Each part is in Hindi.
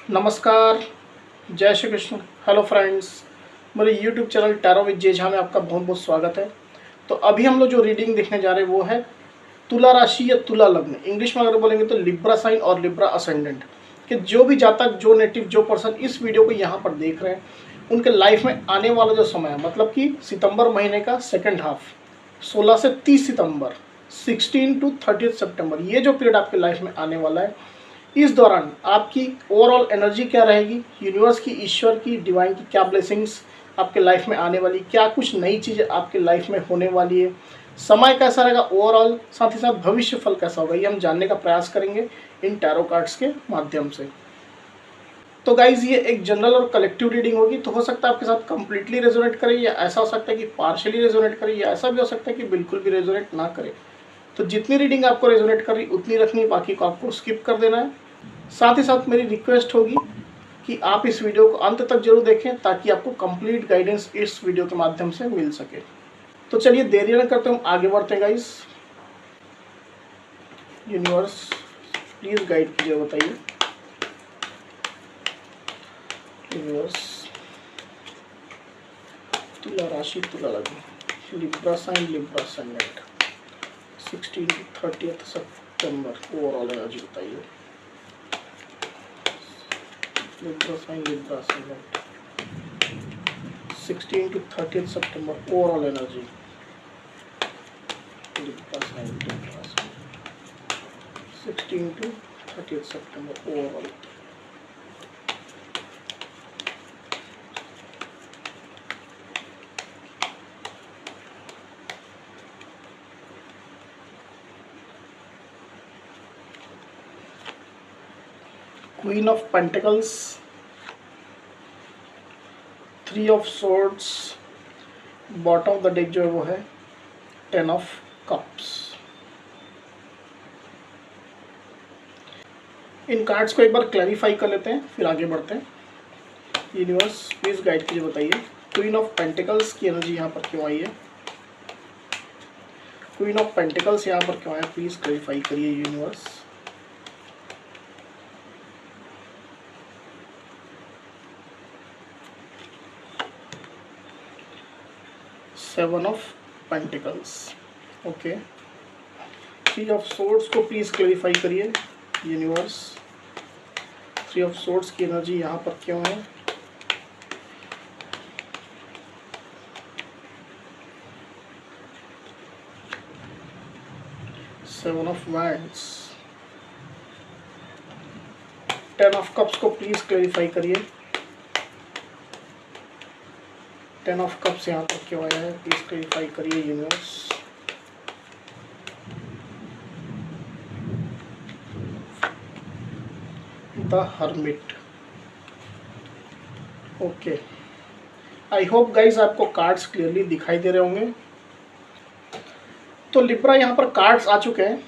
नमस्कार, जय श्री कृष्ण। हेलो फ्रेंड्स, मेरे YouTube channel tarot with J Jha में आपका बहुत बहुत स्वागत है। तो अभी हम लोग जो रीडिंग देखने जा रहे हैं वो है तुला राशि या तुला लग्न, इंग्लिश में अगर बोलेंगे तो लिब्रा साइन और लिब्रा असेंडेंट, कि जो भी जातक, जो नेटिव, जो पर्सन इस वीडियो को यहाँ पर देख रहे हैं उनके लाइफ में आने वाला जो समय है, मतलब कि सितंबर महीने का सेकेंड हाफ, 16 से 30 सितंबर, 16 टू 30 सितंबर, ये जो पीरियड आपके लाइफ में आने वाला है, इस दौरान आपकी ओवरऑल एनर्जी क्या रहेगी, यूनिवर्स की, ईश्वर की, डिवाइन की क्या ब्लेसिंग्स आपके लाइफ में आने वाली, क्या कुछ नई चीज़ें आपके लाइफ में होने वाली है, समय कैसा रहेगा ओवरऑल, साथ ही साथ भविष्य फल कैसा होगा, ये हम जानने का प्रयास करेंगे इन टैरो कार्ड्स के माध्यम से। तो गाइज, ये एक जनरल और कलेक्टिव रीडिंग होगी, तो हो सकता है आपके साथ कंप्लीटली रेजोनेट करे, या ऐसा हो सकता है कि पार्शियली रेजोनेट करे, या ऐसा भी हो सकता है कि बिल्कुल भी रेजोनेट ना करे। तो जितनी रीडिंग आपको रेजोनेट कर रही उतनी रखनी, बाकी को आपको स्किप कर देना है। साथ ही साथ मेरी रिक्वेस्ट होगी कि आप इस वीडियो को अंत तक जरूर देखें ताकि आपको कंप्लीट गाइडेंस इस वीडियो के माध्यम से मिल सके। तो चलिए देरी न करते हम आगे बढ़ते हैं गाइस। यूनिवर्स प्लीज गाइड कीजिए, बताइए यूनिवर्स, तुला राशि, तुला लग्न, Libra sign, Libra ascendant, 16 to 30 सितंबर, ओवरऑल एनर्जी बताइए। Libra sign, Libra ascendant, 16 to 30 सितंबर, overall energy. Libra sign, Libra ascendant, 16 to 30 सितंबर, overall. Queen of pentacles, 3 of swords, bottom of the deck जो है वो है 10 ऑफ कप्स। इन कार्ड्स को एक बार क्लैरिफाई कर लेते हैं, फिर आगे बढ़ते हैं। यूनिवर्स प्लीज गाइड कीजिए, बताइए क्वीन ऑफ पेंटिकल्स की एनर्जी यहाँ पर क्यों आई है, क्वीन ऑफ पेंटिकल्स यहाँ पर क्यों आया, प्लीज क्लैरिफाई करिए universe. Seven of pentacles, okay. 3 of swords को प्लीज क्लैरिफाई करिए यूनिवर्स। 3 ऑफ सोर्ड्स की एनर्जी यहाँ पर क्यों है, seven of wands, 10 of cups को प्लीज क्लैरिफाई करिए। 10 ऑफ कप्स यहाँ पर क्यों आया है, प्लीज क्लैरिफाई करिए universe. The hermit, okay. I hope guys आपको कार्ड्स क्लियरली दिखाई दे रहे होंगे। तो लिब्रा यहाँ पर कार्ड्स आ चुके हैं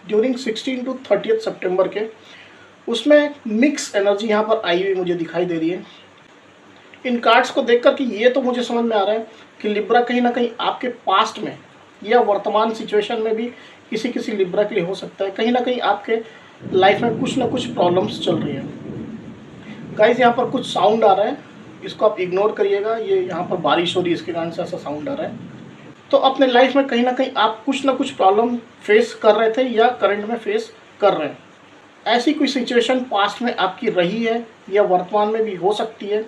ड्यूरिंग 16 to 30 सितंबर के, उसमें मिक्स एनर्जी यहाँ पर आई हुई मुझे दिखाई दे रही है। इन कार्ड्स को देख कर के ये तो मुझे समझ में आ रहा है कि लिब्रा कहीं ना कहीं आपके पास्ट में या वर्तमान सिचुएशन में भी किसी किसी लिब्रा के लिए हो सकता है, कहीं ना कहीं आपके लाइफ में कुछ ना कुछ प्रॉब्लम्स चल रही हैं। गाइस यहाँ पर कुछ साउंड आ रहा है, इसको आप इग्नोर करिएगा, ये यहाँ पर बारिश हो रही है इसके कारण से ऐसा साउंड आ रहा है। तो अपने लाइफ में कहीं ना कहीं आप कुछ ना कुछ प्रॉब्लम फेस कर रहे थे या करंट में फेस कर रहे हैं। ऐसी कोई सिचुएशन पास्ट में आपकी रही है या वर्तमान में भी हो सकती है,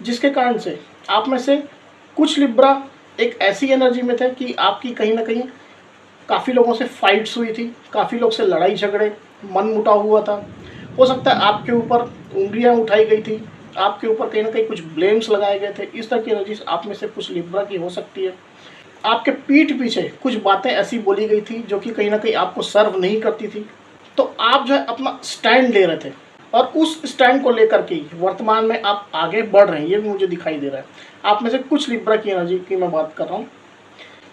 जिसके कारण से आप में से कुछ लिब्रा एक ऐसी एनर्जी में थे कि आपकी कहीं ना कहीं काफ़ी लोगों से फाइट्स हुई थी, काफ़ी लोग से लड़ाई झगड़े, मन मुटाव हुआ था। हो सकता है आपके ऊपर उंगलियां उठाई गई थी, आपके ऊपर कहीं ना कहीं कुछ ब्लेम्स लगाए गए थे। इस तरह की एनर्जीज आप में से कुछ लिब्रा की हो सकती है। आपके पीठ पीछे कुछ बातें ऐसी बोली गई थी जो कि कहीं ना कहीं आपको सर्व नहीं करती थी, तो आप जो है अपना स्टैंड ले रहे थे और उस स्टैंड को लेकर के वर्तमान में आप आगे बढ़ रहे हैं, ये भी मुझे दिखाई दे रहा है। आप में से कुछ लिब्रा की एनर्जी की मैं बात कर रहा हूँ।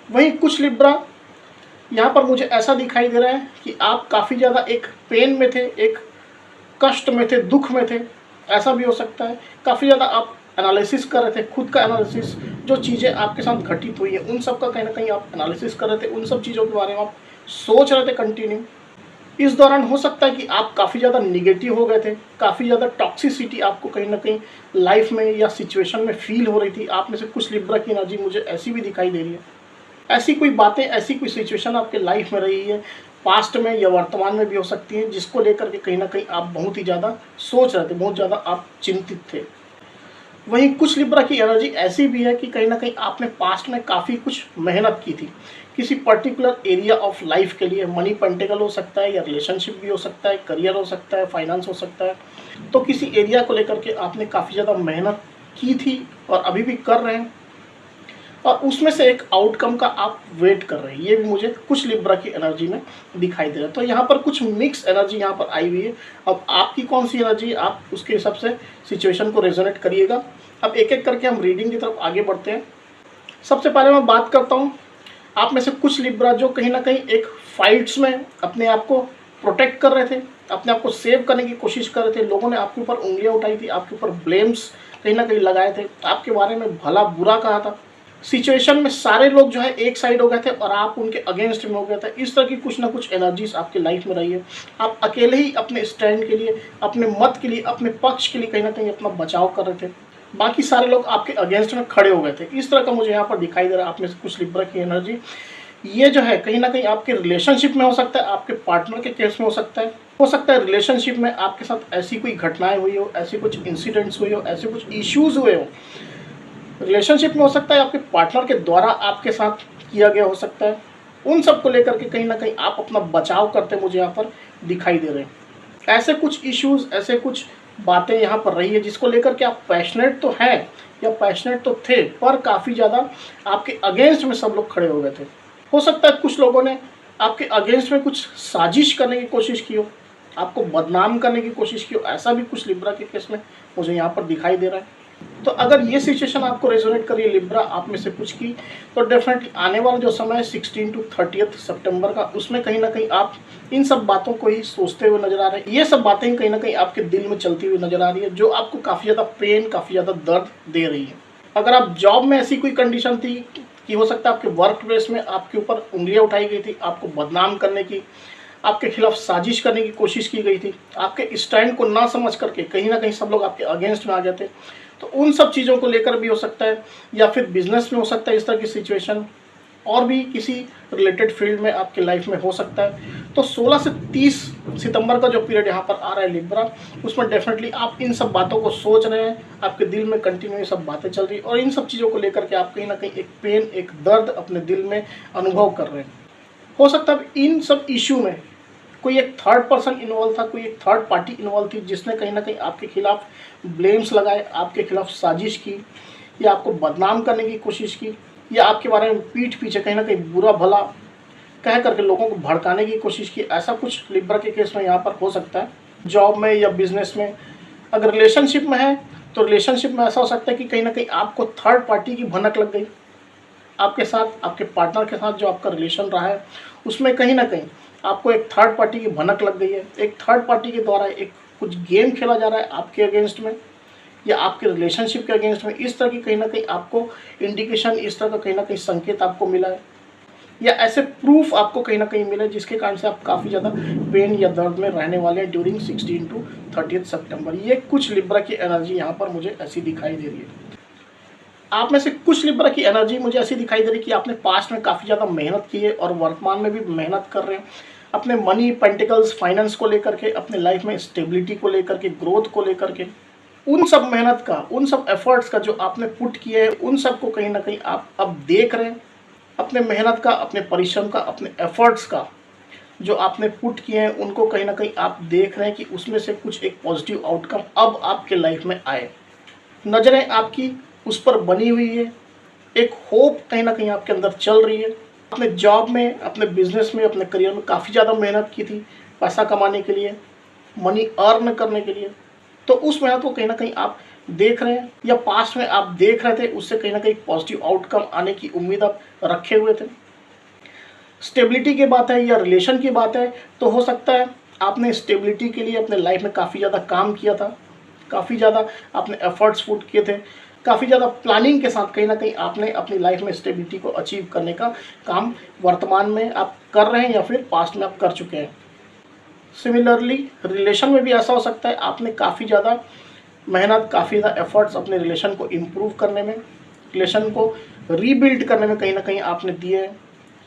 वहीं कुछ लिब्रा यहाँ पर मुझे ऐसा दिखाई दे रहा है कि आप काफ़ी ज़्यादा एक पेन में थे, एक कष्ट में थे, दुख में थे, ऐसा भी हो सकता है। काफ़ी ज़्यादा आप एनालिसिस कर रहे थे, खुद का एनालिसिस, जो चीज़ें आपके साथ घटित हुई है उन सब का कहीं ना कहीं आप एनालिसिस कर रहे थे, उन सब चीज़ों के बारे में आप सोच रहे थे कंटिन्यू। इस दौरान हो सकता है कि आप काफ़ी ज़्यादा निगेटिव हो गए थे, काफ़ी ज़्यादा टॉक्सिसिटी आपको कहीं ना कहीं लाइफ में या सिचुएशन में फील हो रही थी। आप में से कुछ लिब्रा की एनर्जी मुझे ऐसी भी दिखाई दे रही है। ऐसी कोई बातें, ऐसी कोई सिचुएशन आपके लाइफ में रही है, पास्ट में या वर्तमान में भी हो सकती है, जिसको लेकर के कहीं ना कहीं आप बहुत ही ज़्यादा सोच रहे थे, बहुत ज़्यादा आप चिंतित थे। वहीं कुछ लिब्रा की एनर्जी ऐसी भी है कि कहीं ना कहीं आपने पास्ट में काफ़ी कुछ मेहनत की थी किसी पर्टिकुलर एरिया ऑफ लाइफ के लिए। मनी पेंटिकल हो सकता है, या रिलेशनशिप भी हो सकता है, करियर हो सकता है, फाइनेंस हो सकता है। तो किसी एरिया को लेकर के आपने काफ़ी ज़्यादा मेहनत की थी और अभी भी कर रहे हैं, और उसमें से एक आउटकम का आप वेट कर रहे हैं। ये भी मुझे कुछ लिब्रा की एनर्जी में दिखाई दे रहा है। तो यहाँ पर कुछ मिक्स एनर्जी यहाँ पर आई हुई है। अब आपकी कौन सी एनर्जी, आप उसके हिसाब से सिचुएशन को रेजोनेट करिएगा। अब एक एक करके हम रीडिंग की तरफ आगे बढ़ते हैं। सबसे पहले मैं बात करता हूँ आप में से कुछ लिब्रा जो कहीं ना कहीं एक फाइट्स में अपने आप को प्रोटेक्ट कर रहे थे, अपने आप को सेव करने की कोशिश कर रहे थे। लोगों ने आपके ऊपर उंगलियां उठाई थी, आपके ऊपर ब्लेम्स कहीं ना कहीं लगाए थे, आपके बारे में भला बुरा कहा था। सिचुएशन में सारे लोग जो है एक साइड हो गए थे और आप उनके अगेंस्ट में हो गए थे। इस तरह की कुछ ना कुछ एनर्जीज आपकी लाइफ में रही है। आप अकेले ही अपने स्टैंड के लिए, अपने मत के लिए, अपने पक्ष के लिए कहीं ना कहीं अपना बचाव कर रहे थे। बाकी सारे लोग आपके अगेंस्ट में खड़े हो गए थे। इस तरह का मुझे यहाँ पर दिखाई दे रहा है आप में से कुछ लिब्रा की एनर्जी। ये जो है कहीं ना कहीं आपके रिलेशनशिप में हो सकता है, आपके पार्टनर के केस में हो सकता है। हो सकता है रिलेशनशिप में आपके साथ ऐसी कोई घटनाएं हुई हो, ऐसे कुछ इंसिडेंट्स हुए हो, ऐसे कुछ इश्यूज हुए हो। रिलेशनशिप में हो सकता है आपके पार्टनर के द्वारा आपके साथ किया गया हो सकता है। उन सब को लेकर के कहीं ना कहीं आप अपना बचाव करते मुझे यहाँ पर दिखाई दे रहे हैं। ऐसे कुछ इश्यूज, ऐसे कुछ बातें यहाँ पर रही है जिसको लेकर के आप पैशनेट तो हैं या पैशनेट तो थे, पर काफ़ी ज़्यादा आपके अगेंस्ट में सब लोग खड़े हो गए थे। हो सकता है कुछ लोगों ने आपके अगेंस्ट में कुछ साजिश करने की कोशिश की हो, आपको बदनाम करने की कोशिश की हो। ऐसा भी कुछ लिब्रा के केस में मुझे यहाँ पर दिखाई दे रहा है। तो अगर ये सिचुएशन आपको रेजोनेट कर रही है लिब्रा आप में से कुछ की, तो डेफिनेटली आने वाला जो समय है 16 to 30 सितंबर का, उसमें कहीं ना कहीं आप इन सब बातों को ही सोचते हुए नजर आ रहे हैं। ये सब बातें कहीं ना कहीं आपके दिल में चलती हुई नजर आ रही है, जो आपको काफ़ी ज़्यादा पेन, काफ़ी ज़्यादा दर्द दे रही है। अगर आप जॉब में ऐसी कोई कंडीशन थी कि हो सकता है आपके वर्क प्लेस में आपके ऊपर उंगलियां उठाई गई थी, आपको बदनाम करने की, आपके खिलाफ साजिश करने की कोशिश की गई थी, आपके स्टैंड को ना समझ करके कहीं ना कहीं सब लोग आपके अगेंस्ट में आ गए थे, तो उन सब चीज़ों को लेकर भी हो सकता है। या फिर बिजनेस में हो सकता है इस तरह की सिचुएशन, और भी किसी रिलेटेड फील्ड में आपकी लाइफ में हो सकता है। तो 16 से 30 सितंबर का जो पीरियड यहाँ पर आ रहा है लिब्रा, उसमें डेफिनेटली आप इन सब बातों को सोच रहे हैं, आपके दिल में कंटिन्यू ये सब बातें चल रही है, और इन सब चीज़ों को लेकर के आप कहीं ना कहीं एक पेन, एक दर्द अपने दिल में अनुभव कर रहे हैं। हो सकता है इन सब इशू में कोई एक थर्ड पर्सन इन्वॉल्व था, कोई एक थर्ड पार्टी इन्वॉल्व थी, जिसने कहीं ना कहीं आपके खिलाफ ब्लेम्स लगाए, आपके खिलाफ साजिश की, या आपको बदनाम करने की कोशिश की, या आपके बारे में पीठ पीछे कहीं ना कहीं बुरा भला कह करके लोगों को भड़काने की कोशिश की। ऐसा कुछ लिब्रा के केस में यहाँ पर हो सकता है। जॉब में या बिजनेस में, अगर रिलेशनशिप में है तो रिलेशनशिप में ऐसा हो सकता है कि कहीं ना कहीं आपको थर्ड पार्टी की भनक लग गई आपके साथ, आपके पार्टनर के साथ जो आपका रिलेशन रहा है उसमें कहीं ना कहीं आपको एक थर्ड पार्टी की भनक लग गई है। एक थर्ड पार्टी के द्वारा एक कुछ गेम खेला जा रहा है आपके अगेंस्ट में या आपके रिलेशनशिप के अगेंस्ट में। इस तरह की कहीं ना कहीं आपको इंडिकेशन, इस तरह का कहीं ना कहीं संकेत आपको मिला है, या ऐसे प्रूफ आपको कहीं ना कहीं मिले जिसके कारण से आप काफ़ी ज़्यादा पेन या दर्द में रहने वाले हैं ड्यूरिंग 16 to 30 सितंबर। ये कुछ लिब्रा की एनर्जी यहाँ पर मुझे ऐसी दिखाई दे रही है। आप में से कुछ लिब्रा की एनर्जी मुझे ऐसी दिखाई दे रही है कि आपने पास्ट में काफ़ी ज़्यादा मेहनत की है और वर्तमान में भी मेहनत कर रहे हैं अपने मनी, पेंटिकल्स, फाइनेंस को लेकर के, अपने लाइफ में स्टेबिलिटी को लेकर के, ग्रोथ को लेकर के। उन सब मेहनत का, उन सब एफर्ट्स का जो आपने पुट किए हैं, उन सब को कहीं ना कहीं आप अब देख रहे हैं। अपने मेहनत का, अपने परिश्रम का, अपने एफर्ट्स का जो आपने पुट किए हैं, उनको कहीं ना कहीं आप देख रहे हैं कि उसमें से कुछ एक पॉजिटिव आउटकम अब आपके लाइफ में आए। नज़रें आपकी उस पर बनी हुई है, एक होप कहीं ना कहीं आपके अंदर चल रही है। अपने जॉब में, अपने बिजनेस में, अपने करियर में काफ़ी ज़्यादा मेहनत की थी पैसा कमाने के लिए, मनी अर्न करने के लिए, तो उस मेहनत को कहीं ना कहीं आप देख रहे हैं, या पास्ट में आप देख रहे थे, उससे कहीं ना कहीं पॉजिटिव आउटकम आने की उम्मीद आप रखे हुए थे। स्टेबिलिटी की बात है या रिलेशन की बात है, तो हो सकता है आपने स्टेबिलिटी के लिए अपने लाइफ में काफ़ी ज़्यादा काम किया था, काफ़ी ज़्यादा आपने एफर्ट्स पुट किए थे, काफ़ी ज़्यादा प्लानिंग के साथ कहीं ना कहीं आपने अपनी लाइफ में स्टेबिलिटी को अचीव करने का काम वर्तमान में आप कर रहे हैं या फिर पास्ट में आप कर चुके हैं। सिमिलरली रिलेशन में भी ऐसा हो सकता है, आपने काफ़ी ज़्यादा मेहनत, काफ़ी ज़्यादा एफर्ट्स अपने रिलेशन को इम्प्रूव करने में, रिलेशन को रीबिल्ड करने में कहीं ना कहीं आपने दिए हैं।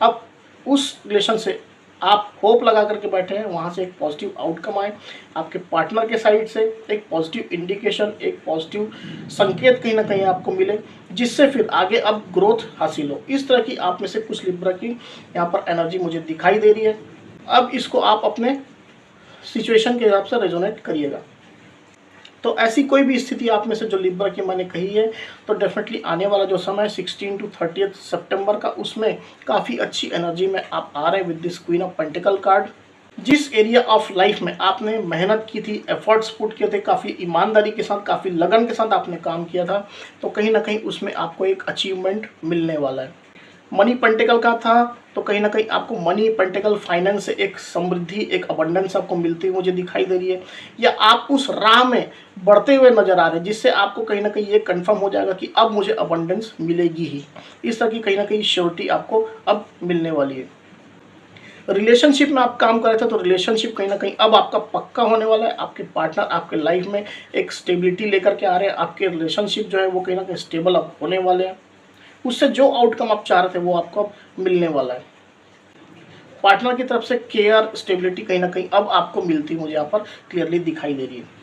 अब उस रिलेशन से आप होप लगा करके बैठे हैं, वहाँ से एक पॉजिटिव आउटकम आए, आपके पार्टनर के साइड से एक पॉजिटिव इंडिकेशन, एक पॉजिटिव संकेत कहीं ना कहीं आपको मिले, जिससे फिर आगे अब ग्रोथ हासिल हो। इस तरह की आप में से कुछ लिब्रा की यहाँ पर एनर्जी मुझे दिखाई दे रही है। अब इसको आप अपने सिचुएशन के हिसाब से रेजोनेट करिएगा। तो ऐसी कोई भी स्थिति आप में से जो लिब्रा की मैंने कही है, तो डेफिनेटली आने वाला जो समय 16 to 30 सितंबर का, उसमें काफ़ी अच्छी एनर्जी में आप आ रहे हैं with this queen of pentacle card. जिस एरिया ऑफ लाइफ में आपने मेहनत की थी, एफर्ट्स पुट किए थे, काफ़ी ईमानदारी के साथ, काफ़ी लगन के साथ आपने काम किया था, तो कहीं ना कहीं उसमें आपको एक अचीवमेंट मिलने वाला है। मनी पेंटिकल का था, तो कहीं ना कहीं आपको मनी पेंटिकल फाइनेंस से एक समृद्धि, एक अबंडेंस आपको मिलती हुई मुझे दिखाई दे रही है, या आप उस राह में बढ़ते हुए नजर आ रहे हैं, जिससे आपको कहीं ना कहीं ये कंफर्म हो जाएगा कि अब मुझे अबंडेंस मिलेगी ही। इस तरह की कहीं ना कहीं श्योरिटी आपको अब मिलने वाली है। रिलेशनशिप में आप काम कर रहे थे, तो रिलेशनशिप कहीं ना कहीं अब आपका पक्का होने वाला है। आपके पार्टनर आपके लाइफ में एक स्टेबिलिटी लेकर के आ रहे हैं, आपके रिलेशनशिप जो है वो कहीं ना कहीं स्टेबल अब होने वाले हैं। उससे जो आउटकम आप चाह रहे थे वो आपको मिलने वाला है। पार्टनर की तरफ से केयर, स्टेबिलिटी कहीं ना कहीं अब आपको मिलती मुझे यहाँ पर क्लियरली दिखाई दे रही है।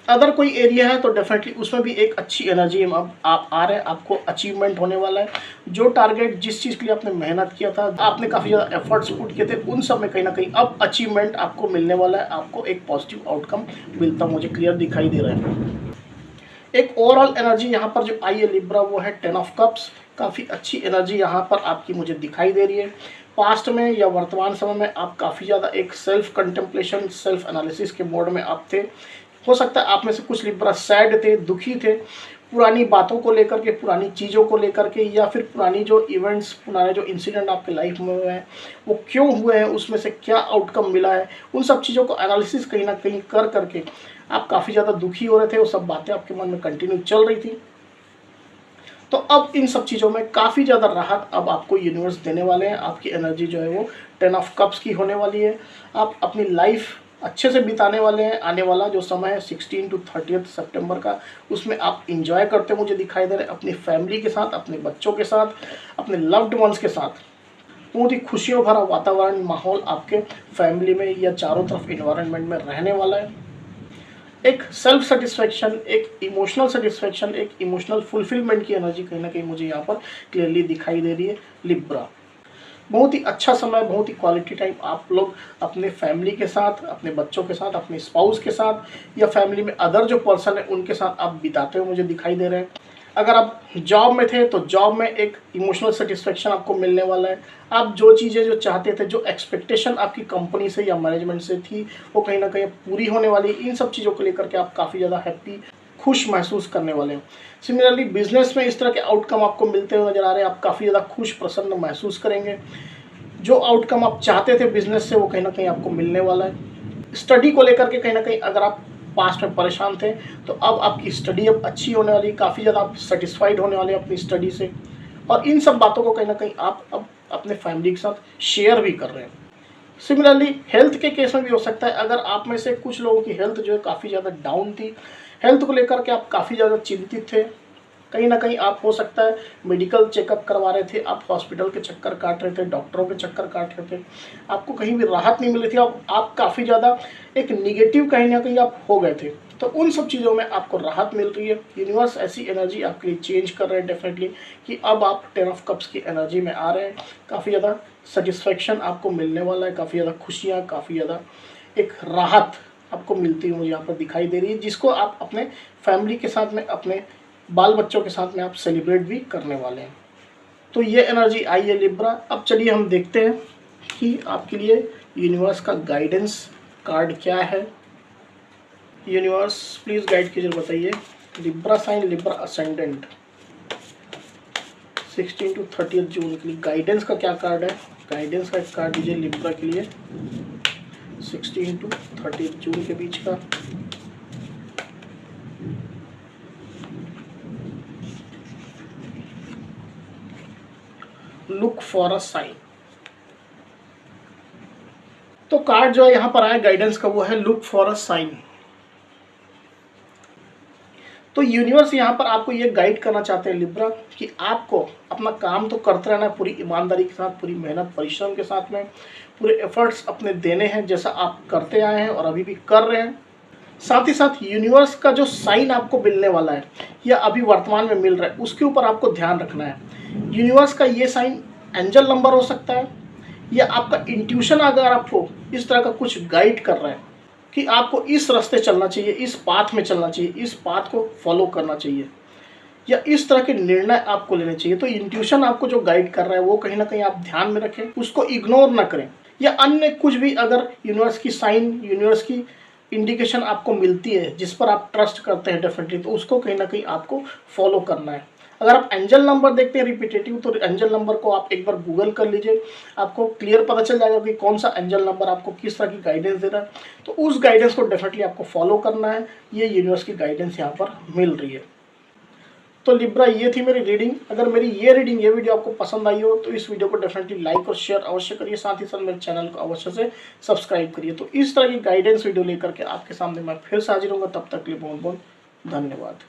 अदर कोई एरिया है तो डेफिनेटली उसमें भी एक अच्छी एनर्जी अब आप आ रहे हैं, आपको अचीवमेंट होने वाला है। जो टारगेट, जिस चीज़ के लिए आपने मेहनत किया था, आपने काफ़ी ज़्यादा एफर्ट्स पुट किए थे, उन सब में कहीं ना कहीं अब अचीवमेंट आपको मिलने वाला है। आपको एक पॉजिटिव आउटकम मिलता मुझे क्लियर दिखाई दे रहा है। एक ओवरऑल एनर्जी यहाँ पर जो आई है लिब्रा, वो है 10 ऑफ कप्स। काफ़ी अच्छी एनर्जी यहाँ पर आपकी मुझे दिखाई दे रही है। पास्ट में या वर्तमान समय में आप काफ़ी ज़्यादा एक सेल्फ कंटेम्पलेशन, सेल्फ एनालिसिस के मोड में आप थे। हो सकता है आप में से कुछ लिब्रा सैड थे, दुखी थे, पुरानी बातों को लेकर के, पुरानी चीज़ों को लेकर के, या फिर पुरानी जो इवेंट्स, पुराने जो इंसिडेंट आपके लाइफ में हुए हैं वो क्यों हुए हैं, उसमें से क्या आउटकम मिला है, उन सब चीज़ों को एनालिसिस कहीं ना कहीं कर करके आप काफ़ी ज़्यादा दुखी हो रहे थे। वो सब बातें आपके मन में कंटिन्यू चल रही थी। तो अब इन सब चीज़ों में काफ़ी ज़्यादा राहत अब आपको यूनिवर्स देने वाले हैं। आपकी एनर्जी जो है वो 10 ऑफ कप्स की होने वाली है। आप अपनी लाइफ अच्छे से बिताने वाले हैं। आने वाला जो समय है 16 to 30 सितंबर का, उसमें आप इंजॉय करते मुझे दिखाई दे रहे हैं, अपनी फैमिली के साथ, अपने बच्चों के साथ, अपने लव्ड वंस के साथ। बहुत ही खुशियों भरा वातावरण, माहौल आपके फैमिली में या चारों तरफ इन्वायरमेंट में रहने वाला है। एक सेल्फ सेटिस्फैक्शन, एक इमोशनल सेटिस्फैक्शन, एक इमोशनल फुलफिलमेंट की एनर्जी कहीं ना कहीं मुझे यहाँ पर क्लियरली दिखाई दे रही है लिब्रा। बहुत ही अच्छा समय, बहुत ही क्वालिटी टाइम आप लोग अपने फैमिली के साथ, अपने बच्चों के साथ, अपने स्पाउस के साथ, या फैमिली में अदर जो पर्सन है उनके साथ आप बिताते हुए मुझे दिखाई दे रहे हैं। अगर आप जॉब में थे तो जॉब में एक इमोशनल सेटिस्फेक्शन आपको मिलने वाला है। आप जो चीज़ें जो चाहते थे, जो एक्सपेक्टेशन आपकी कंपनी से या मैनेजमेंट से थी, वो कहीं ना कहीं पूरी होने वाली। इन सब चीज़ों को लेकर के आप काफ़ी ज़्यादा हैप्पी, खुश महसूस करने वाले हैं। सिमिलरली बिजनेस में इस तरह के आउटकम आपको मिलते हुए नजर आ रहे हैं। आप काफ़ी ज़्यादा खुश, प्रसन्न महसूस करेंगे। जो आउटकम आप चाहते थे बिजनेस से, वो कहीं ना कहीं आपको मिलने वाला है। स्टडी को लेकर के कहीं ना कहीं अगर आप पास्ट में परेशान थे, तो अब आपकी स्टडी अब अच्छी होने वाली है। काफ़ी ज़्यादा आप सेटिस्फाइड होने वाले हैं अपनी स्टडी से, और इन सब बातों को कहीं ना कहीं आप अब अपने फैमिली के साथ शेयर भी कर रहे हैं। सिमिलरली हेल्थ के केस में भी हो सकता है, अगर आप में से कुछ लोगों की हेल्थ जो है काफ़ी ज़्यादा डाउन थी, हेल्थ को लेकर के आप काफ़ी ज़्यादा चिंतित थे। कहीं ना कहीं आप हो सकता है मेडिकल चेकअप करवा रहे थे, आप हॉस्पिटल के चक्कर काट रहे थे, डॉक्टरों के चक्कर काट रहे थे, आपको कहीं भी राहत नहीं मिली थी। अब आप काफ़ी ज़्यादा एक निगेटिव कहीं ना कहीं आप हो गए थे, तो उन सब चीज़ों में आपको राहत मिल रही है। यूनिवर्स ऐसी एनर्जी आपके लिए चेंज कर रहे हैं डेफिनेटली, कि अब आप 10 ऑफ कप्स की एनर्जी में आ रहे हैं। काफ़ी ज़्यादा सेटिस्फेक्शन आपको मिलने वाला है, काफ़ी ज़्यादा खुशियाँ, काफ़ी ज़्यादा एक राहत आपको मिलती हुई मुझे यहाँ पर दिखाई दे रही है, जिसको आप अपने फैमिली के साथ में, अपने बाल बच्चों के साथ में आप सेलिब्रेट भी करने वाले हैं। तो ये एनर्जी आई है लिब्रा। अब चलिए हम देखते हैं कि आपके लिए यूनिवर्स का गाइडेंस कार्ड क्या है। यूनिवर्स प्लीज़ गाइड कीजिए, बताइए Libra sign, Libra ascendant 16 to 30 June के लिए गाइडेंस का क्या कार्ड है। गाइडेंस का एक कार्ड दीजिए लिब्रा के लिए 16 to 30 जून के बीच का। Look for a sign. तो कार्ड जो है यहाँ पर आया गाइडेंस का, वो है लुक फॉर अ साइन। तो यूनिवर्स यहाँ पर आपको ये गाइड करना चाहते हैं लिब्रा कि आपको अपना काम तो करते रहना है पूरी ईमानदारी के साथ, पूरी मेहनत परिश्रम के साथ में, पूरे एफर्ट्स अपने देने हैं जैसा आप करते आए हैं और अभी भी कर रहे हैं। साथ ही साथ यूनिवर्स का जो साइन आपको मिलने वाला है या अभी वर्तमान में मिल रहा है, उसके ऊपर आपको ध्यान रखना है। यूनिवर्स का ये साइन एंजल नंबर हो सकता है, या आपका इंट्यूशन अगर आपको इस तरह का कुछ गाइड कर रहा है कि आपको इस रास्ते चलना चाहिए, इस पाथ में चलना चाहिए, इस पाथ को फॉलो करना चाहिए, या इस तरह के निर्णय आपको लेने चाहिए। तो इंट्यूशन आपको जो गाइड कर रहा है वो कहीं ना कहीं आप ध्यान में रखें, उसको इग्नोर ना करें। या अन्य कुछ भी अगर यूनिवर्स की साइन, यूनिवर्स की इंडिकेशन आपको मिलती है जिस पर आप ट्रस्ट करते हैं डेफिनेटली, तो उसको कहीं ना कहीं आपको फॉलो करना है। अगर आप एंजल नंबर देखते हैं रिपीटेटिव, तो एंजल नंबर को आप एक बार गूगल कर लीजिए, आपको क्लियर पता चल जाएगा कि कौन सा एंजल नंबर आपको किस तरह की गाइडेंस दे रहा है। तो उस गाइडेंस को डेफिनेटली आपको फॉलो करना है। ये यूनिवर्स की गाइडेंस यहाँ पर मिल रही है। तो लिब्रा, ये थी मेरी रीडिंग। अगर मेरी ये रीडिंग, ये वीडियो आपको पसंद आई हो तो इस वीडियो को डेफिनेटली लाइक और शेयर अवश्य करिए। साथ ही साथ मेरे चैनल को अवश्य से सब्सक्राइब करिए। तो इस तरह की गाइडेंस वीडियो लेकर के आपके सामने मैं फिर से हाजिर होऊंगा। तब तक के लिए बहुत बहुत धन्यवाद।